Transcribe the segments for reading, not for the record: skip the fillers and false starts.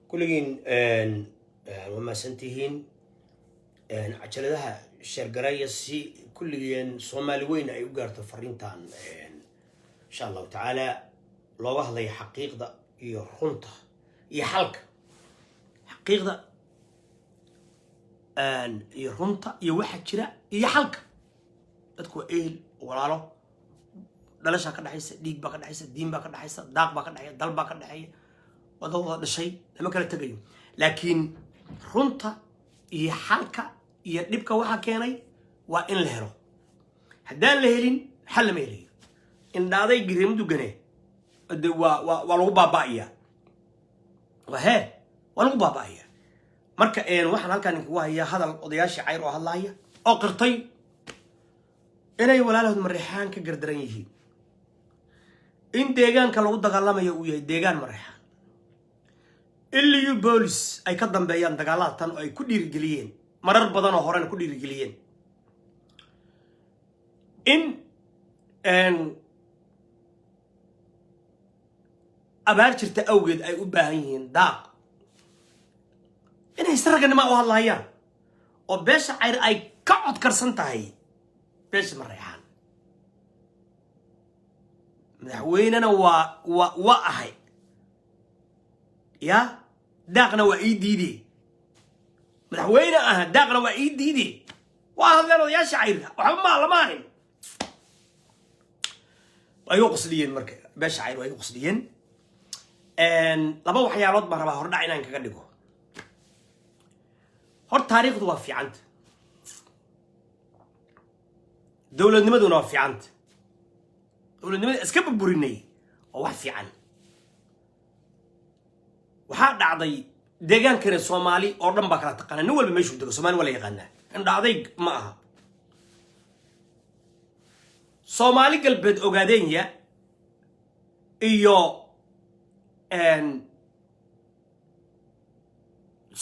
كلين وما سنتهين عجلتها الشرقرية سي كلين صومالي وين أيوجار تفرينتان إن شاء الله تعالى لو واحد حقيقة يرخنته يحلك حقيقة يرخنته يوحد كذا يحلك تدكو إيل وراله دلش هكذا حيس ديك بكذا حيس دين بكذا حيس داق بكذا حيس دل بكذا حيس وضوء الشيء لما كانت تجيو لكن رنتا يحلك يدبك واحد كيني وإن لهرو هدان لهلين حل ميلي إن هذا يجرم دوجنه ولو بابايا وها ولو بابايا مركا إن واحد هالكان وهي هذا القضياش عير وهالله أو قرطي إني ولا له مريحان كجردريه إن ديجان كلو دقالما يويه ديجان مريحان اللي يبولس أي كدم بيان دقالات تانو أي كل رجليين مرر بدن وهران كل رجليين إن أبارشرت أوجد أي أباهين داق إن يسرق إن ما هو الله يا وبيش عير أي كعد كرسنتهاي بيش مريحان وين أنا وأهي يا داقنا وإيدي وين داقنا وإيدي وهذا يا شعير وحما لماهن ويقصدين مركز بشعير ويقصدين ان لبا waxyaalood ma raba hordhac inaan kaga dhigo hor taariikhdu waa fiicant dawladnimaduna waa fiicant dawladnimada iska burburinay oo wax fiican waxa dhacday deegaanka Soomaali oo dhan ba kala taqaan nin walba meeshu dego Soomaali wala yaqaan in dhacday ma aha Soomaali galbeed ogaadenya iyo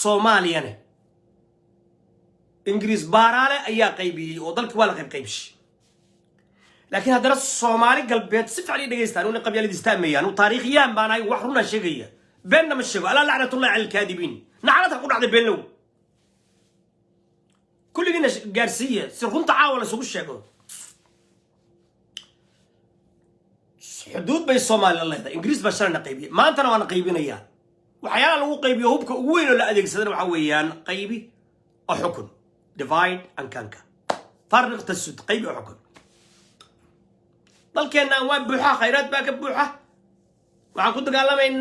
Soomaaliyana Ingiriis baaraale ayaa qaybiyay oo dalkii waa la qaybshay laakiin haddana Soomaali galbeed si fiican dhageystaan oo qabyaalada istaamiyaan oo taariikhiyan baan ay wax runa sheegaya beenna ma sheego ala la'natullahi 'ala al-kaadibiin naclada ku dhacday beenlow kulligina gaarsiiya si runta caawala isugu sheego حدود بين الصومال الله ده إنجليز بشرنا قيبي ما أنت أنا قيبينا إياه وحيانا لو قيبي هوبك وين ولا أديك سدنا وحويان قيبي أو حكم divide and conquer فرق تسد قيبي أو حكم ضل كأننا وين بوحة خيرات باك بوحة وعن كنت قال لهم إن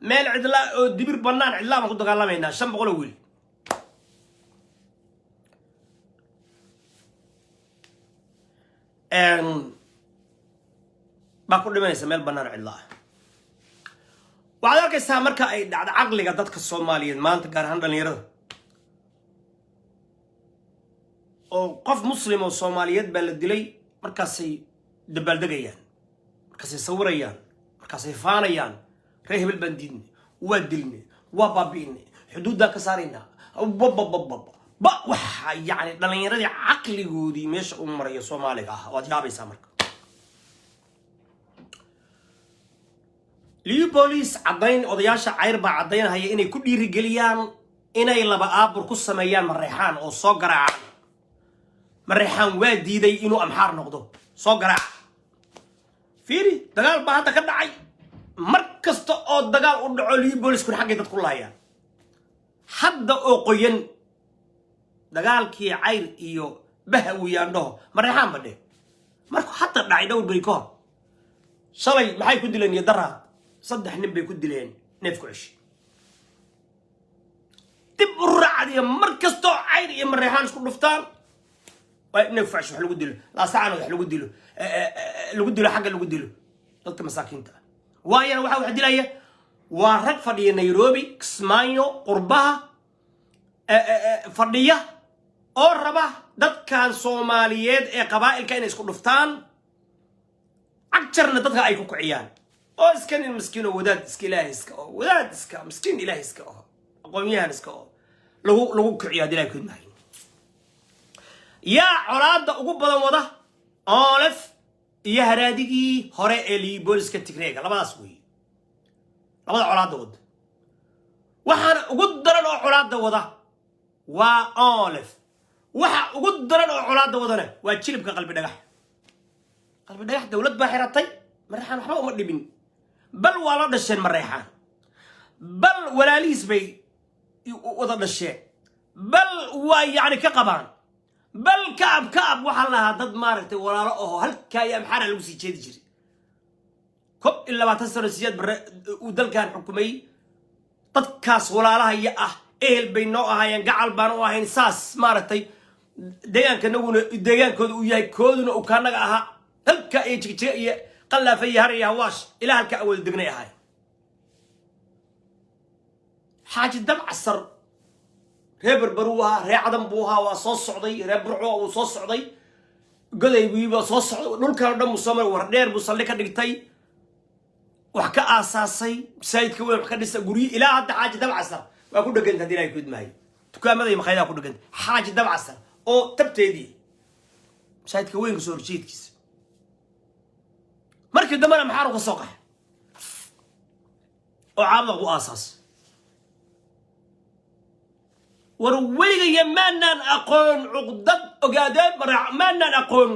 مال عدلا دبير بنان عدلا ما كنت قال لهم إن شم بقول ويل باكل ما يسمى البنان الله وعلى ذلك استمرك أي عقلي قدرت كالصوماليين ما أنت قارهان دنيره أو قف مسلم والصوماليات بلدلي مركزي دبلدقيان مركزي صوريان مركزي فانيان ريه بالبندين ودلني وبابيني حدود كسارينا وح يعني دنيره عقلي جودي مش عمري الصومالي وجابي سامرك ليبوليس عدين odayaasha cayr ba cadeynaya inay ku dhiirigeliyaan inay laba aabur ku sameeyaan Marreexaan oo soo garaacaan Marreexaan waa diiday inuu amxaar noqdo soo garaac fiiri dagaal ba hadda ka dhacay mar kasta oo dagaal u dhaco Liibolis ku xaqay dad ku laayaan hadda oo qoyan dagaalkii cayr iyo bahawiyaan dhaho Marreexaan badhe markuu hadda dhacay dhowr bari ka shalay maxay ku dileen yadara صدح نبي كود لين نفكو عش تبرع عليه مركز تو عير يا مريحان شكون نفتان نفع شو حلو قديله لا ساعه حلو قديله اللي قديله حق اللي قديله ضد مساكين تا واي انا واحد لي ورق فدي نيروبي كسمايو قربها فديه او ربا دد كان سومالييد اي قبائل كاين اسكو نفتان اكثرنا ددك اي كوكعيان أو إسكان المسكين وداد إسكيله إسكا وداد إسكا مسكين إله إسكا قوميان إسكا لو كعياد لا يكون معين يا عراد أقول بدن وضع ألف يا هرادي هراء اللي بولس كتكريك لا باسوي لا بد عراد ود waxaana ugu daran oo colaadda wada waa olif waxa ugu daran oo colaadda wadana waa jilibka qalbi dhagax dawlad baa xiratay mareexaan waxba uma dhibin bal waa la dhasheen mareexaan bal walaalihiis bay wada dhasheen bal waa yacni ka qabaan bal kaab waxaa lahaa dad maaragtay walaalo oo halkaa iyo amxaara lagu sii jeedi jiray kob ilaa 20 sano siyaad bare uu dalkan xukumay dadkaas walaalaha iyo ah ehel bay noo ahaayeen gacal baan u ahayn saas maaragtay deegaankana deegaankooda uu yahay kooduna uu kaanaga ahaa halka ay jigjiga iyo qallaafa iyo har iyo hawaash ilaa halka awood degnay ahay xaaji dabcasar reer berberu ahaa reer cadan buu ahaa waa soo socday reer burco uu soo socday goday buu soo socday dhulkan dhan uu soo maray war dheer buu salli ka dhigtay wax ka aasaasay masaajidka weyn wax ka dhisay guryo ilaa hadda xaaji dabcasar waa ku dhaganta hadii ay ku idmaayo dukaamada iyo maqaayadaha ku dhaganta xaaji dabcasar oo tabteedii masaajidka weyn ka soo horjeedkiisa markii dambana maxaa ka soo qaxay oo caabda u aasaas war weliga yamaanaan aqoon cuqdad ogaadeen maanaan aqoon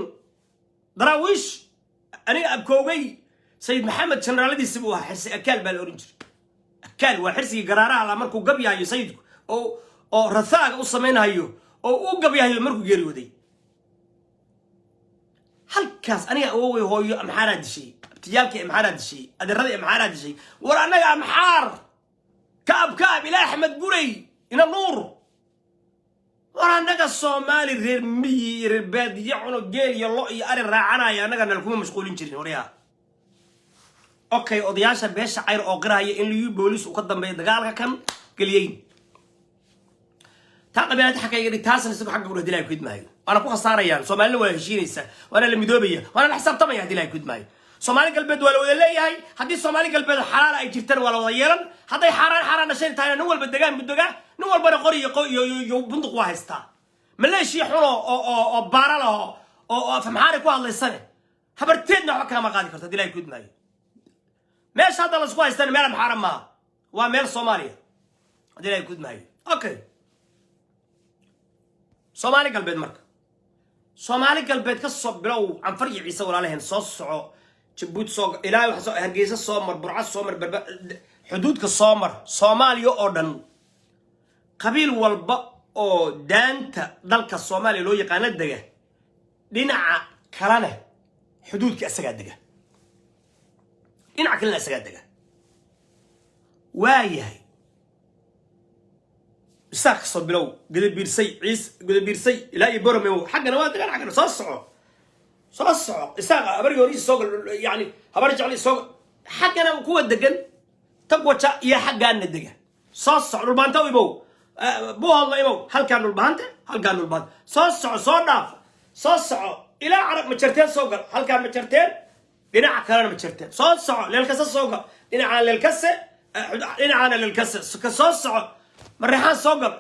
daraawiish aniga abkoogay sayid maxamed generaaladiisa buu ahaa xirsi akaal baa la oran jiray akaal waa xirsigii garaaraha la markuu gab yahayo sayidku oo rathaaga u samaynayo oo u gab yahayo markuu geeriyooday halkaas aniga awowey hooyo amxaaraa dishay abtiyaalkii amxaaraa dishay adeeradii amxaaraa dishay war annaga amxaar kaab ilaa axmed gurey ina nuur war annaga soomaali reer miyi iyo reer baadiye cuno geel iyo lo iyo ari raacanaya annaga nal kuma mashquulin jirin waryaa okay odayaasha beesha cayr oo qiraya in liyu boolis uu ka dambeeyo dagaalka kan galiyeen ta qabiilada xaqayga taasna isagu xaq u dilay ku idmaayo ana ku khasaarayaan Soomaaliland waa heshiinaysa waana la midoobaya waana la xisaabtamaya dilay ku idmaayo Soomaali galbeed waa la wada leeyahay hadii Soomaali galbeed xalaal ay jirtaan waa la wada yeelan haday xaraan dhashay tahay nin walba degaan mudoga nin walba qori iyo bunduq waa haystaa maleeshiya xulo oo baarala oo famxaari ku hadlaysan habarteedna waxa kama qaadi karto dilay ku idmaayo meesha hadda la isku haystaan meel maxaram ma waa meel Soomaaliya dilay ku idmaayo okay Soomaali galbeed marka Soomaali galbeed ka soo bilow aan farci ciise walaalaheen soo soco Djibouti soo ilaa wax soo Hargeysa soo mar Burca soo mar xuduudka soo mar Soomaaliya oo dhan qabiil walba oo daanta dalka Soomaaliya loo yaqaan dega dhinaca kalena xuduudka asaga dega dhinaca kalena asaga dega waayahay saak soo bilow gadabiirsay ilaa iyo boromew xaqana waa degan xaqana soo soco isaaq abarigi hore soo yani habar jecel soo xaqana kuwa degan tabwaja iyo xaqana degan soo soco dhulbaanta ibow buu hadla ibow halkaan dhulbaanta soo soco soo dhaaf soo soco ilaa carab ma jarteen soo gal halkaan ma jarteen dhinaca kalena ma jarteen soo soco leelkasa soo gal dhinaca leelkasa soo soco مريحان سوقر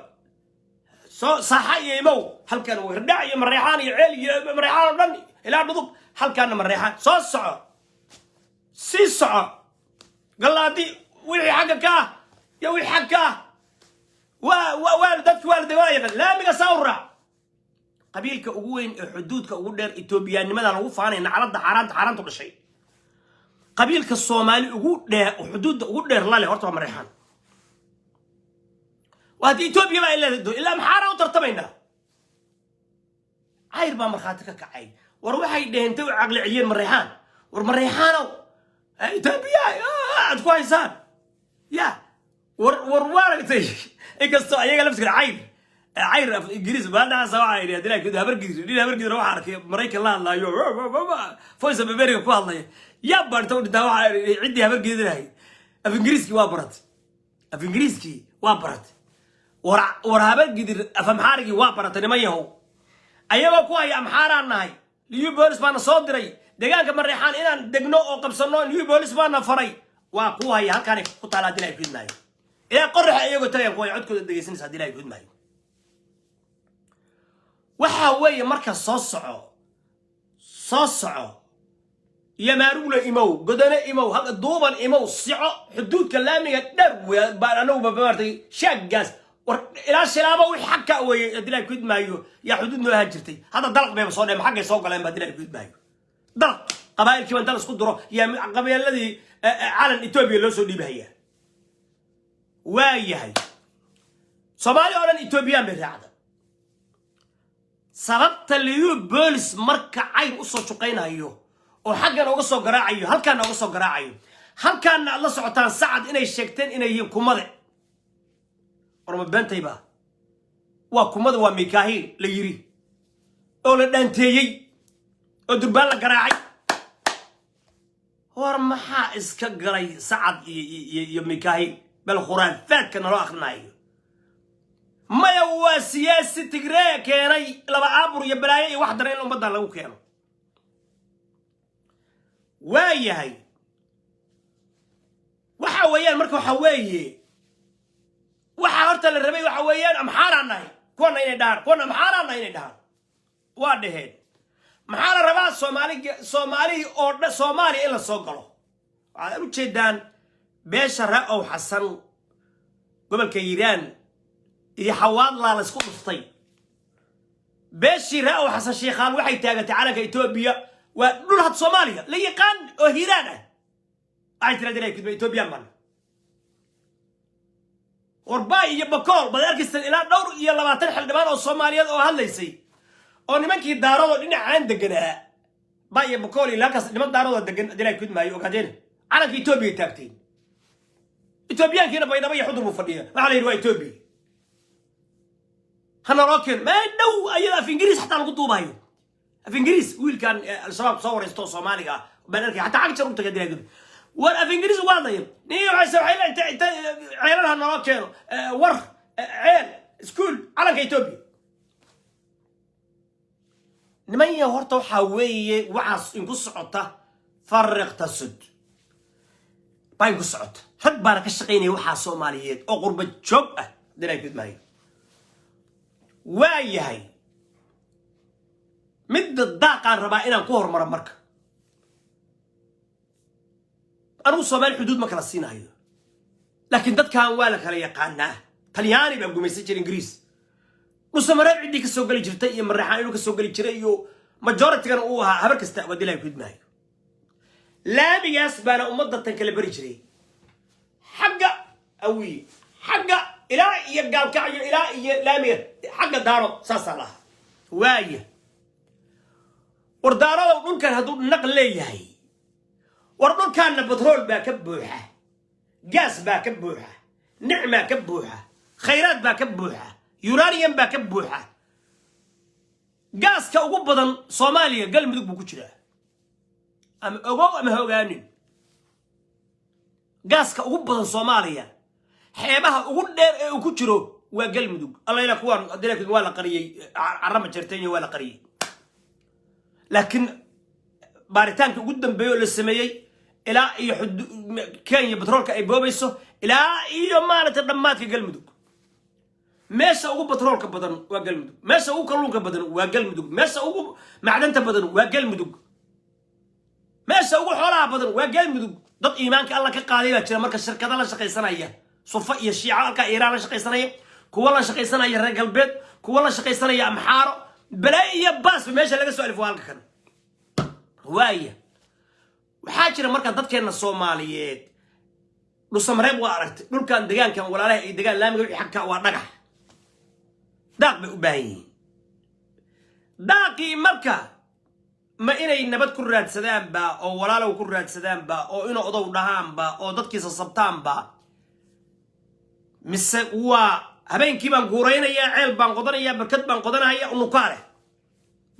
صاحي يمو هل كان وردع يا مريحان يا عيل مريحان ضني الى نضب هل كان مريحان صوصع سيسع قلادي وي حقك يا وي حقك والدتك والدي وايغ لا ميغا ساورا قبيلك وين حدودك ودير ايتوبيانimada lagu faanayna calada xaraanta dhashay qabiilka Soomaali ugu dheer xuduudda ugu dheer la leh horta mareyxaan وهذه إثيوبيا ما إلا محارة وترتبينا عير ما مرخاتك كعين وروحي دهن تو عقل عيين مريحان ورمريحانو إثيوبيا كويسان يا وروارك تيجي إيكستو أيها لفتك عير إنجليز بعدها سوا عير يا دلائك ده هبرجي روح عارك مريك الله يو فويس ببريك والله يا برتو ده عندي هبرجي دلائك في إنجليزكي وابرت ورهابات قدر أفهم حارجي وابرت أنا ما يهو أيوة كواي أم حارنا هاي ليو بولس ما نصدري دقاق مريحان إنا دقنو أو قبصنو ليو بولس ما نفري وكواي هالكاني قطع دلائي في الناي إذا قرح أيوة ترى كواي عدكو دقيسين سادلائي في الناي وحاوي مركز صوصعو يا مارولا إمو قدنا إمو هذا دوبا إمو سعو حدود كلامي در بأنا وبمرتي شقاس إلى سلامة وحكا ويدري كود مايو يا حدود نو هاجرتي هذا ضلق بين صوني محق يسوق لين بدري كود مايو ضلق قبائل كمان درس قدرة يا قبائل الذي على إثيوبيا لو سودي بهيا واي هاي صومالي ولا إثيوبيا مرعدة سببت اللي بولس مركع عين قصة شقينا أيوه وحقنا وقصة قراعي هل كان وقصة قراعي هل كان الله سبحانه سعد إني الشيكتين إني يكمل ورم بنتي با وكمل وميكاهيل ليري أول دانتيي ودربان قراعي ورم حائز كقري سعد يميكاهيل بالخرافات كان راخنا ما يوا سياسة تجري كيني لما عبر يبلاي واحد رين ومدة لو كانوا واي هاي وحويان مركو حويه وحارت الربي وحويان أمحارنا هاي كونا يندار كونا أمحارنا يندار وادهين محار الربا صومالي أو صومالي إلا صقله على وجدان بشر أو حسن قبل كيران يحوال الله لسكوت الطيب بشر أو حسن شيخان وحي تاجت على إثيوبيا ونلهت صوماليا ليقان وهيرانا عايز ترى كده إثيوبيا من ورباي يبقول بدأركز إلى دور يلا ما تنحل دمان أو صوماليا أو هالليسي أو نمكي دارو إن عندك جنا باي يبقول إلا كاس نمك دارو دقنا كده ما يوقعين على إثيوبيا تاكتين إثيوبيا كنا بينا بيا حضور مفردية ما عليه رواية إثيوبيا هنا راكن ما نو أيضا في إنجليز حتى على قطوبة هاي في إنجليز ويل كان الشباب صور يستوى صوماليا بنركي حتى عقد شرطة كده كده ولا في إنجليز واضح نيجي عايز عيلة أنت عيلها هنا راكن ور عيل سكول على إثيوبيا نمية ورطة وحوية وعص ينقص عطة فرق تسد باينقص عطة حد بارك الشقيني وحا صوماليات أو غربة شوب دلائي كده ماي واي هاي مد الضاقة الربائنا كوهر مرة مركة أنا صومال حدود ما كرسينا هاي لكن دد كان والك هلا يقانا طلياني بيبقوا مسجل إنجليز مستمرات عندي كسوق اللي جرتي من ريحان كسوق اللي جريو مجورتي كانوا اوها هبرك استقبل لي كود ماي لا بياس بانا امضه تنكل برجري حق اوي حق الى يقال كعي الى لامير حق دارو ساسلا وايه وردارو ممكن هذو النقل ليهي وردون كان بترول با كبوحه جاس با كبوحه نعمه كبوحه خيرات با كبوحه يورانيوم با كبوحه غاسكا ugu badan Soomaaliya galmudug buu ku jiraa ama ogow ama hogaanin gaaska ugu badan Soomaaliya xeebaha ugu dheer ee uu ku jiro waa galmudug alla ila kuwan adeelku waa la qariyay arama jirteen waa la qariyay laakiin baaritaanka ugu dambeeyo la sameeyay ilaa iyo Kenya petrolka ay boobayso ilaa iyo maalinta dhamaadka galmudug meesha ugu petrolka badan waa galmudug meesha ugu kalluunka badan waa galmudug meesha ugu macdanta badan waa galmudug meesha ugu xoolaha badan waa galmudug dad iimaanka alla ka qaaday baa jira marka shirkadaha la shaqaysanaya sufa iyo shiica halka Iiraan la shaqaysanaya kuwa la shaqaysanaya reer galbeed kuwa la shaqaysanaya amxaaro balaa iyo baas meesha laga soo alifo halka kan waaya waxa jira marka dadkeena Soomaaliyeed dhusamreeb waa aragtay dhulkan deegaankan walaalaha ay deegaan laamiga wixii xagka waa dhagax daaq bay u baahan yihiin daaqii marka ma inay nabad ku raadsadaan ba oo walaalow ku raadsadaan ba oo inuu odow dhahaan ba oo dadkiisa sabtaan ba mise waa habeenkii baan guuraynaya ceel baan qodanaya barkad baan qodanaya unukaale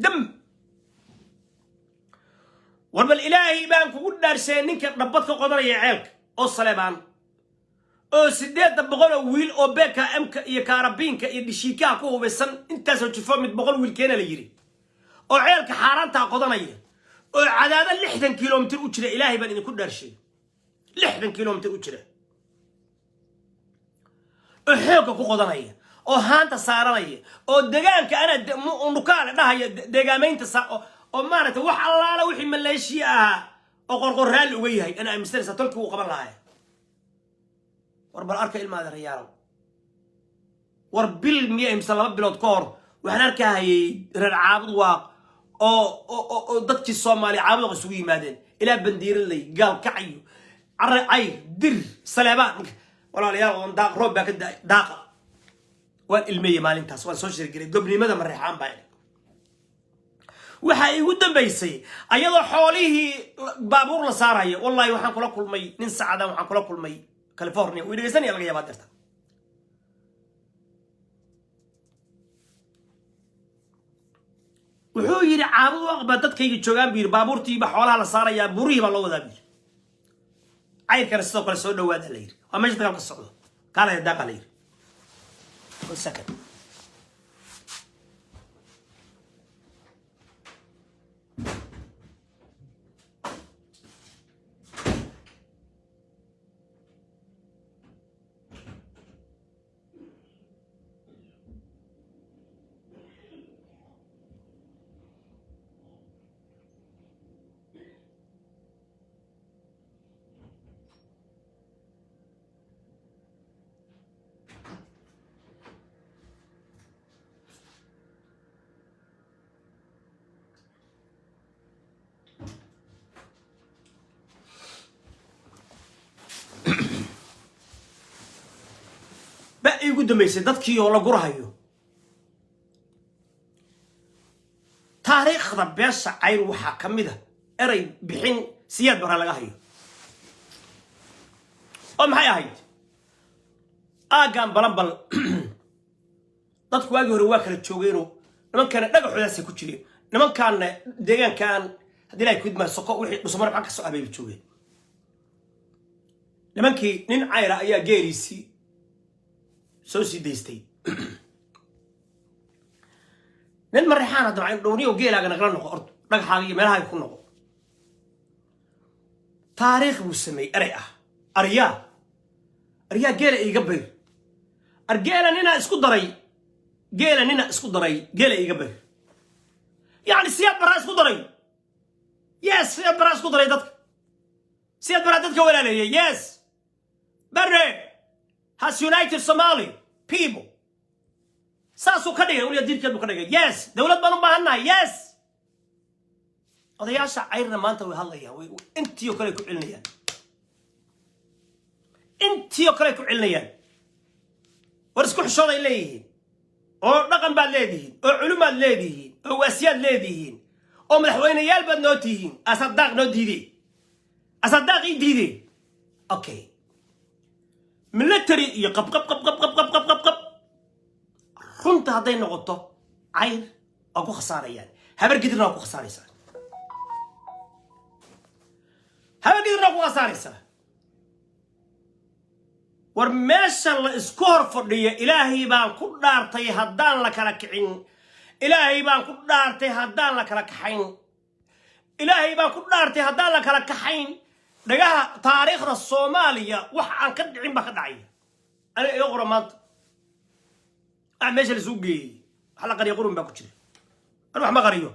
dam warbal ilaahi baan kugu dhaarshay ninka dhabbad ka qodanaya ceelka oo saleebaan oo 800 wiil oo BKM-ka iyo kaarabinka iyo dhishiikaha ku hubeysan intaas oo jifo mid 100 wiil keena la yiri oo ceelka xaaraanta qodanaya oo cadaada 60 kiiloomitir u jira ilaahi baan idinku dhaarshay 60 kiiloomitir u jira oo xooga ku qodanaya oo haanta saaranaya oo deegaanka ana nukaale dhahaya deegaamaynta oo maarata wax allaala wixii Maleeshiya ah وقرقر رال وجهي أنا مستني ستلك وقبل لها وربل أركا إلما هذا الرجال وربل مية مسلمات بلاد كور وإحنا أركا هي عابد واق أو ضدك الصومالي عابد قسوي مادن إلى بندير اللي قال كعيو عي در سلامات ولا ريال داق روب كده داق والمية مالين تاس والسوشيال جريد قبل ماذا من ريحان باين waxay ugu dambaysay ayadoo xoolihii baabuur la saarayo wallahi waxaan kula kulmay nin saacada waxaan kula kulmay California oo dhageysanaya laga yaabaa darta wuxuu yiri caabud waqba dadkayga joogan biir baabuurtiiba xoolaha la saaraya burihiiba loo wadaa biir ay kale sidoo kale soo dhawaada la yiri waa meesha dagaalka socdo kala daaqal yiri oo sakad بقى يقول دميسي دتكي ولا قرهايو تاريخ ربيش عير وحا كميده اري بحين سياد برا لغا هيو maxay ahayd aagan balanbal dadku waagi hore waa kala joogeen nimankana dhagaxoodaas ku jireen nimankan deegaankan hadii ay ku idma soko wixii dhusmar maxaa ka soo abay joogeen nimankii nin cayra ayaa geerisi soo sideystay nin marixaan hadda ay dhowriyo geelaaga nagala noqo ordo dhagaxaaga iyo meelaha ay ku noqo taariikh buu sameey arya geela iga bayr argeela nina isku daray geela iga bayr يعني سياد برا اسكو دري يس سياد برا اسكو دري دتك سياد برا دتك ولا لي يس بري has united Somali people ساسو كدغ ولي ديد كدو كدغ يس دولت بانو باهنا يس odayaasha cayrna maanta way hadlayaan intii oo kale ku cilinayaan war isku xishooday leeyihiin oo dhaqan baad leedihiin oo culumaad leedihiin oo waasiyaad leedihiin oo madaxweynayaal baad noo tihiin asaddaaq noo diiday asaddaaqii diiday okay military iyo qab runta hadday noqoto cayr oo ku khasaarayaan habar gidirna ku khasaaraysaa هاجدنا قواساريسا ورماشا الاسكور فردية إلهي بان كدارتي هدان لك ركعين إلهي بان كدارتي هدان لك ركحين إلهي بان كدارتي هدان لك ركحين دقاها تاريخ الصومالية وحان كدعين بخدعين أنا يغرى مانت أعميش الزوجي حلقة يقولون باكوشي أروح ما غريو